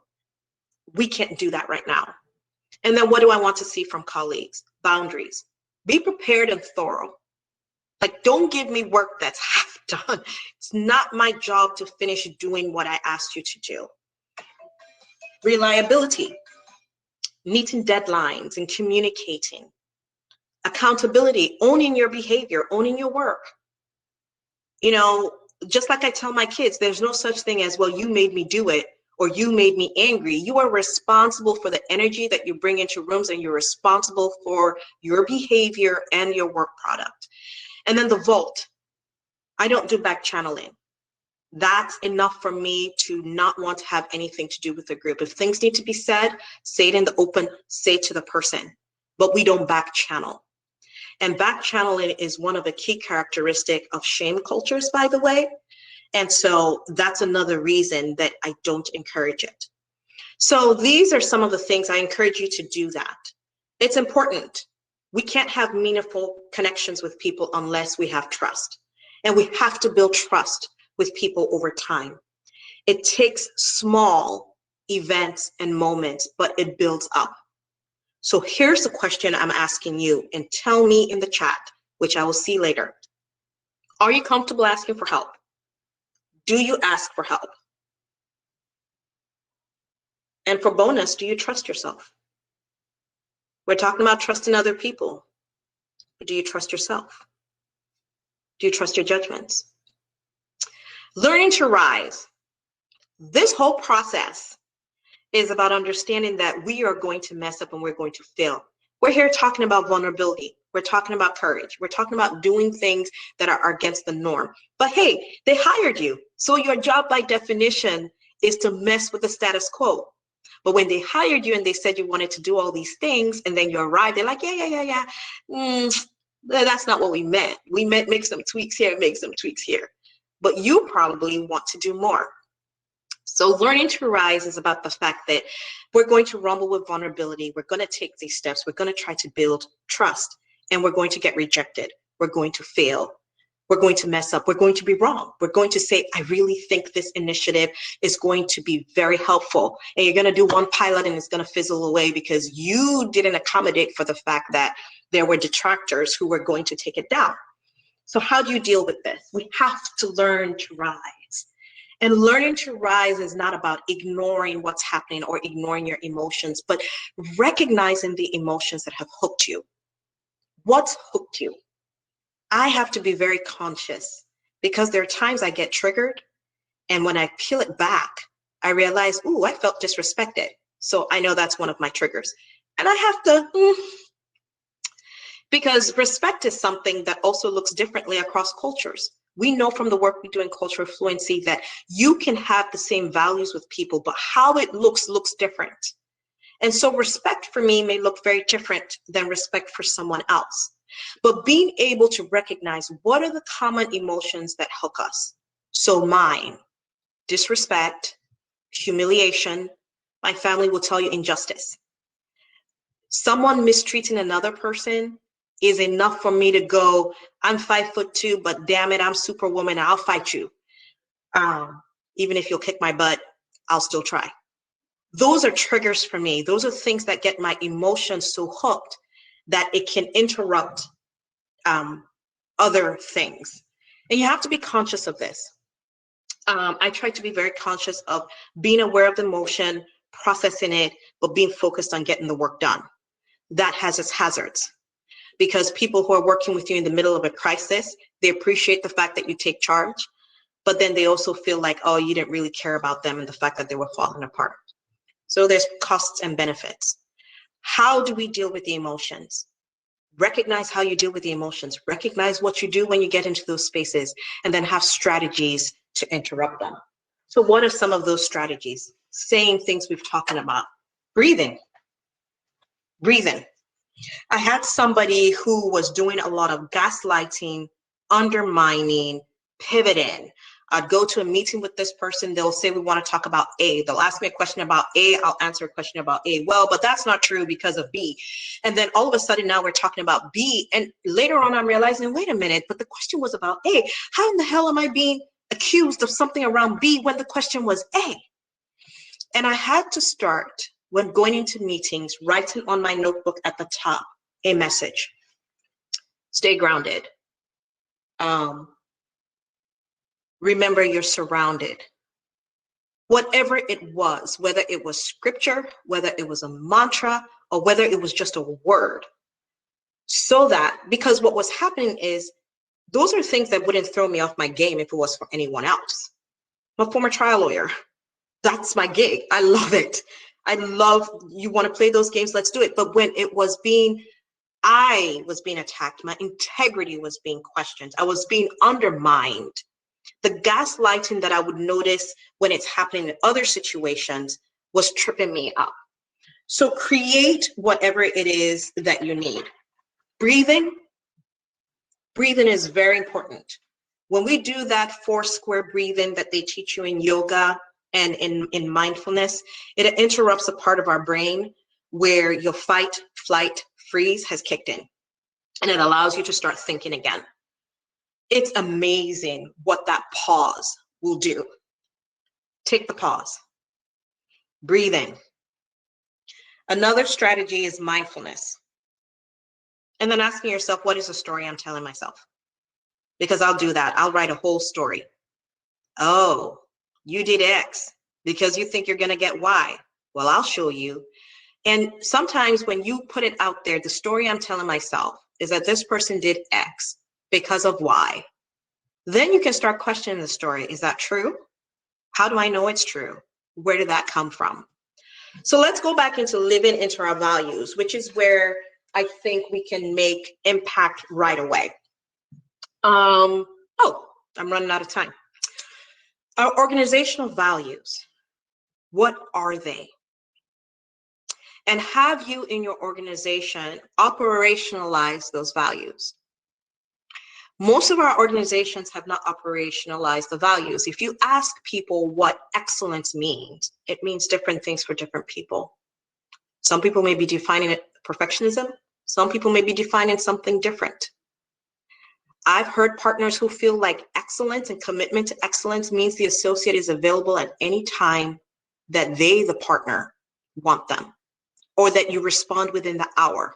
we can't do that right now. And then what do I want to see from colleagues? Boundaries. Be prepared and thorough. Like, don't give me work that's half done. It's not my job to finish doing what I asked you to do. Reliability, meeting deadlines and communicating. Accountability, owning your behavior, owning your work. You know, just like I tell my kids, there's no such thing as, well, you made me do it or you made me angry. You are responsible for the energy that you bring into rooms, and you're responsible for your behavior and your work product. And then the vault. I don't do back channeling. That's enough for me to not want to have anything to do with the group. If things need to be said, say it in the open, say it to the person, but we don't back channel. And back channeling is one of the key characteristics of shame cultures, by the way. And so that's another reason that I don't encourage it. So these are some of the things I encourage you to do that. It's important. We can't have meaningful connections with people unless we have trust. And we have to build trust with people over time. It takes small events and moments, but it builds up. So here's the question I'm asking you, and tell me in the chat, which I will see later. Are you comfortable asking for help? Do you ask for help? And for bonus, do you trust yourself? We're talking about trusting other people. But do you trust yourself? Do you trust your judgments? Learning to rise. This whole process is about understanding that we are going to mess up and we're going to fail. We're here talking about vulnerability. We're talking about courage. We're talking about doing things that are against the norm. But hey, they hired you. So your job by definition is to mess with the status quo. But when they hired you and they said you wanted to do all these things, and then you arrived, they're like, yeah. That's not what we meant. We meant make some tweaks here, make some tweaks here. But you probably want to do more. So learning to rise is about the fact that we're going to rumble with vulnerability. We're going to take these steps. We're going to try to build trust, and we're going to get rejected. We're going to fail. We're going to mess up. We're going to be wrong. We're going to say, I really think this initiative is going to be very helpful. And you're going to do one pilot and it's going to fizzle away because you didn't accommodate for the fact that there were detractors who were going to take it down. So how do you deal with this? We have to learn to rise. And learning to rise is not about ignoring what's happening or ignoring your emotions, but recognizing the emotions that have hooked you. What's hooked you? I have to be very conscious because there are times I get triggered, and when I peel it back, I realize, ooh, I felt disrespected. So I know that's one of my triggers. And I have to, because respect is something that also looks differently across cultures. We know from the work we do in cultural fluency that you can have the same values with people, but how it looks different. And so respect for me may look very different than respect for someone else. But being able to recognize what are the common emotions that hook us. So mine, disrespect, humiliation, my family will tell you injustice. Someone mistreating another person is enough for me to go, I'm 5'2", but damn it, I'm Superwoman, I'll fight you. Even if you'll kick my butt, I'll still try. Those are triggers for me. Those are things that get my emotions so hooked that it can interrupt other things. And you have to be conscious of this. I try to be very conscious of being aware of the emotion, processing it, but being focused on getting the work done. That has its hazards, because people who are working with you in the middle of a crisis, they appreciate the fact that you take charge, but then they also feel like, oh, you didn't really care about them and the fact that they were falling apart. So there's costs and benefits. How do we deal with the emotions? Recognize how you deal with the emotions. Recognize what you do when you get into those spaces, and then have strategies to interrupt them. So what are some of those strategies? Same things we've talked about. Breathing. Breathing. I had somebody who was doing a lot of gaslighting, undermining, pivoting. I'd go to a meeting with this person. They'll say, we want to talk about A. They'll ask me a question about A. I'll answer a question about A. Well, but that's not true because of B. And then all of a sudden now we're talking about B. And later on, I'm realizing, wait a minute, but the question was about A. How in the hell am I being accused of something around B when the question was A? And I had to start, when going into meetings, writing on my notebook at the top a message. Stay grounded. Remember, you're surrounded. Whatever it was, whether it was scripture, whether it was a mantra, or whether it was just a word. So that, because what was happening is, those are things that wouldn't throw me off my game if it was for anyone else. I'm a former trial lawyer. That's my gig. I love it. I love, you want to play those games, let's do it. But when it was I was being attacked, my integrity was being questioned, I was being undermined. The gaslighting that I would notice when it's happening in other situations was tripping me up. So create whatever it is that you need. Breathing. Breathing is very important. When we do that 4 square breathing that they teach you in yoga and in mindfulness, it interrupts a part of our brain where your fight, flight, freeze has kicked in. And it allows you to start thinking again. It's amazing what that pause will do. Take the pause. Breathing. Another strategy is mindfulness. And then asking yourself, what is the story I'm telling myself? Because I'll do that. I'll write a whole story. Oh, you did X because you think you're going to get Y. Well, I'll show you. And sometimes when you put it out there, the story I'm telling myself is that this person did X because of Y. Then you can start questioning the story. Is that true? How do I know it's true? Where did that come from? So let's go back into living into our values, which is where I think we can make impact right away. Oh, I'm running out of time. Our organizational values, what are they? And have you in your organization operationalized those values? Most of our organizations have not operationalized the values. If you ask people what excellence means, it means different things for different people. Some people may be defining it perfectionism. Some people may be defining something different. I've heard partners who feel like excellence and commitment to excellence means the associate is available at any time that they, the partner, want them, or that you respond within the hour.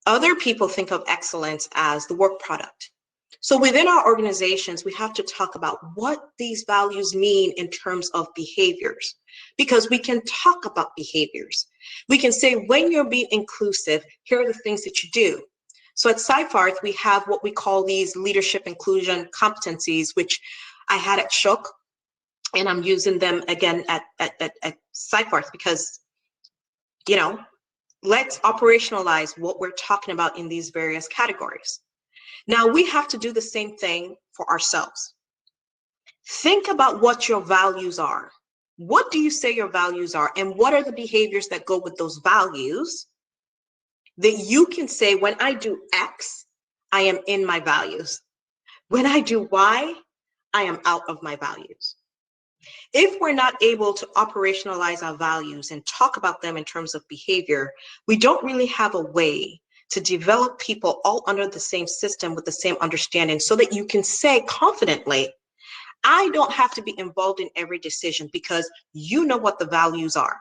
Other people think of excellence as the work product. So within our organizations, we have to talk about what these values mean in terms of behaviors, because we can talk about behaviors. We can say, when you're being inclusive, here are the things that you do. So at Seyfarth, we have what we call these leadership inclusion competencies, which I had at Shook, and I'm using them again at Seyfarth because, you know, let's operationalize what we're talking about in these various categories. Now we have to do the same thing for ourselves. Think about what your values are. What do you say your values are? And what are the behaviors that go with those values that you can say, when I do X, I am in my values. When I do Y, I am out of my values. If we're not able to operationalize our values and talk about them in terms of behavior, we don't really have a way to develop people all under the same system with the same understanding, so that you can say confidently, I don't have to be involved in every decision because you know what the values are.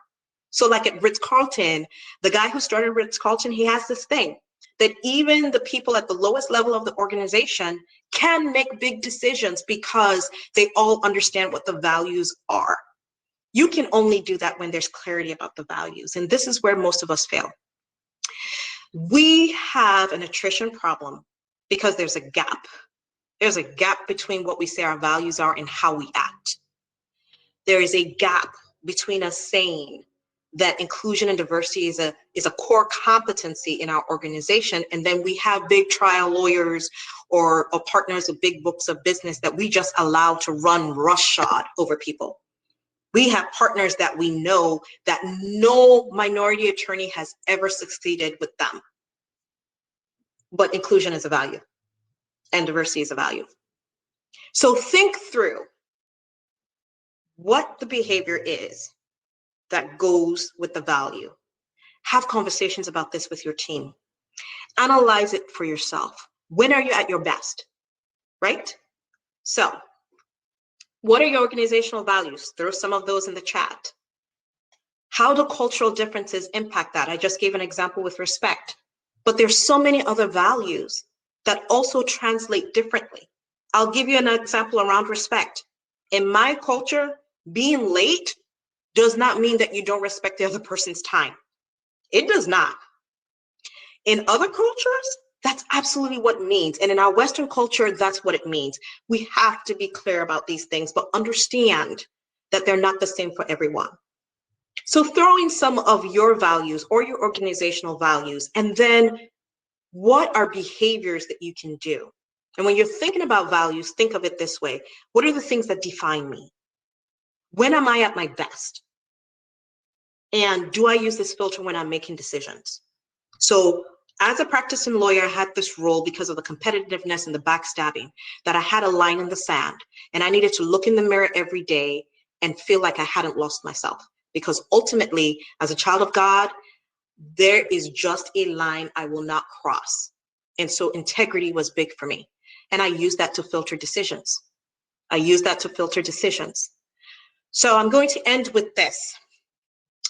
So like at Ritz-Carlton, the guy who started Ritz-Carlton, he has this thing that even the people at the lowest level of the organization can make big decisions because they all understand what the values are. You can only do that when there's clarity about the values. And this is where most of us fail. We have an attrition problem because there's a gap. There's a gap between what we say our values are and how we act. There is a gap between us saying that inclusion and diversity is a core competency in our organization, and then we have big trial lawyers or partners with big books of business that we just allow to run roughshod over people. We have partners that we know that no minority attorney has ever succeeded with them. But inclusion is a value and diversity is a value. So think through what the behavior is that goes with the value. Have conversations about this with your team. Analyze it for yourself. When are you at your best, right? So what are your organizational values? Throw some of those in the chat. How do cultural differences impact that? I just gave an example with respect, but there's so many other values that also translate differently. I'll give you an example around respect. In my culture, being late does not mean that you don't respect the other person's time. It does not. In other cultures, that's absolutely what it means. And in our Western culture, that's what it means. We have to be clear about these things, but understand that they're not the same for everyone. So throw in some of your values or your organizational values, and then what are behaviors that you can do? And when you're thinking about values, think of it this way. What are the things that define me? When am I at my best? And do I use this filter when I'm making decisions? So as a practicing lawyer, I had this role because of the competitiveness and the backstabbing that I had a line in the sand, and I needed to look in the mirror every day and feel like I hadn't lost myself. Because ultimately, as a child of God, there is just a line I will not cross. And so integrity was big for me. And I used that to filter decisions. So I'm going to end with this.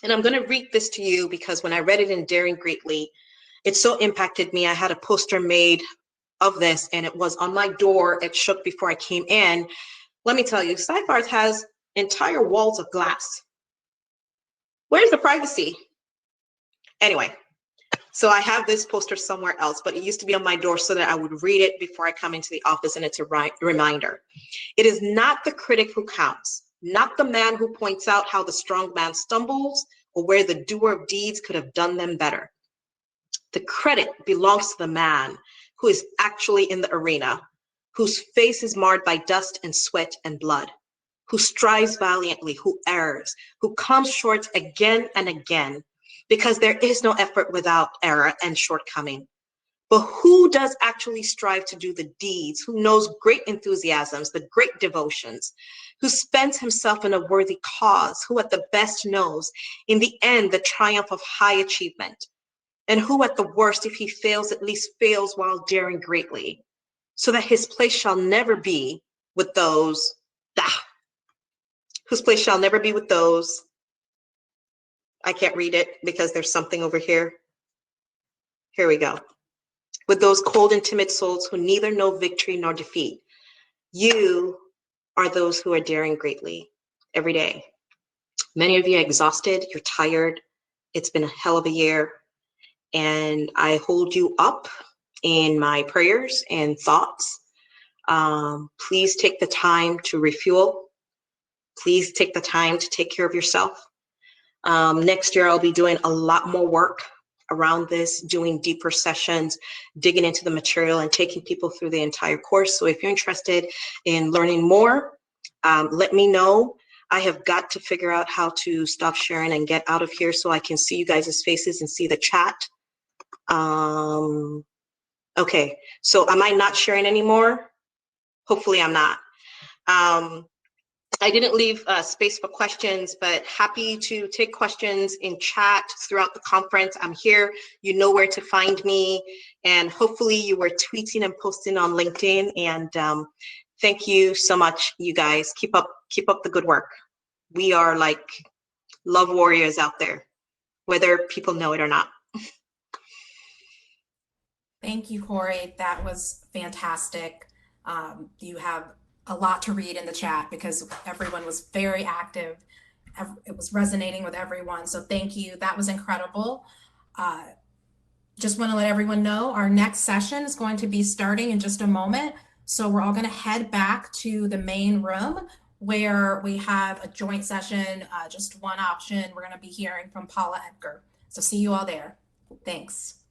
And I'm going to read this to you because when I read it in Daring Greatly, it so impacted me. I had a poster made of this, and it was on my door. It shook before I came in. Let me tell you, Seyfarth has entire walls of glass. Where's the privacy? Anyway, so I have this poster somewhere else, but it used to be on my door so that I would read it before I come into the office, and it's a reminder. It is not the critic who counts, not the man who points out how the strong man stumbles or where the doer of deeds could have done them better. The credit belongs to the man who is actually in the arena, whose face is marred by dust and sweat and blood, who strives valiantly, who errs, who comes short again and again, because there is no effort without error and shortcoming. But who does actually strive to do the deeds, who knows great enthusiasms, the great devotions, who spends himself in a worthy cause, who at the best knows, in the end, the triumph of high achievement. And who at the worst, if he fails, at least fails while daring greatly, so that his place shall never be with those, whose place shall never be with those, I can't read it because there's something over here. Here we go. With those cold and timid souls who neither know victory nor defeat. You are those who are daring greatly every day. Many of you are exhausted, you're tired. It's been a hell of a year. And I hold you up in my prayers and thoughts. Please take the time to refuel. Please take the time to take care of yourself. Next year, I'll be doing a lot more work around this, doing deeper sessions, digging into the material and taking people through the entire course. So if you're interested in learning more, let me know. I have got to figure out how to stop sharing and get out of here so I can see you guys' faces and see the chat. Okay, so am I not sharing anymore? Hopefully I'm not. I didn't leave space for questions, but happy to take questions in chat throughout the conference. I'm here, you know where to find me, and hopefully you were tweeting and posting on LinkedIn. And thank you so much, you guys. Keep up the good work. We are like love warriors out there, whether people know it or not. Thank you, Kori. That was fantastic. You have a lot to read in the chat because everyone was very active. It was resonating with everyone. So thank you. That was incredible. Just want to let everyone know our next session is going to be starting in just a moment. So we're all going to head back to the main room where we have a joint session, just one option. We're going to be hearing from Paula Edgar. So see you all there. Thanks.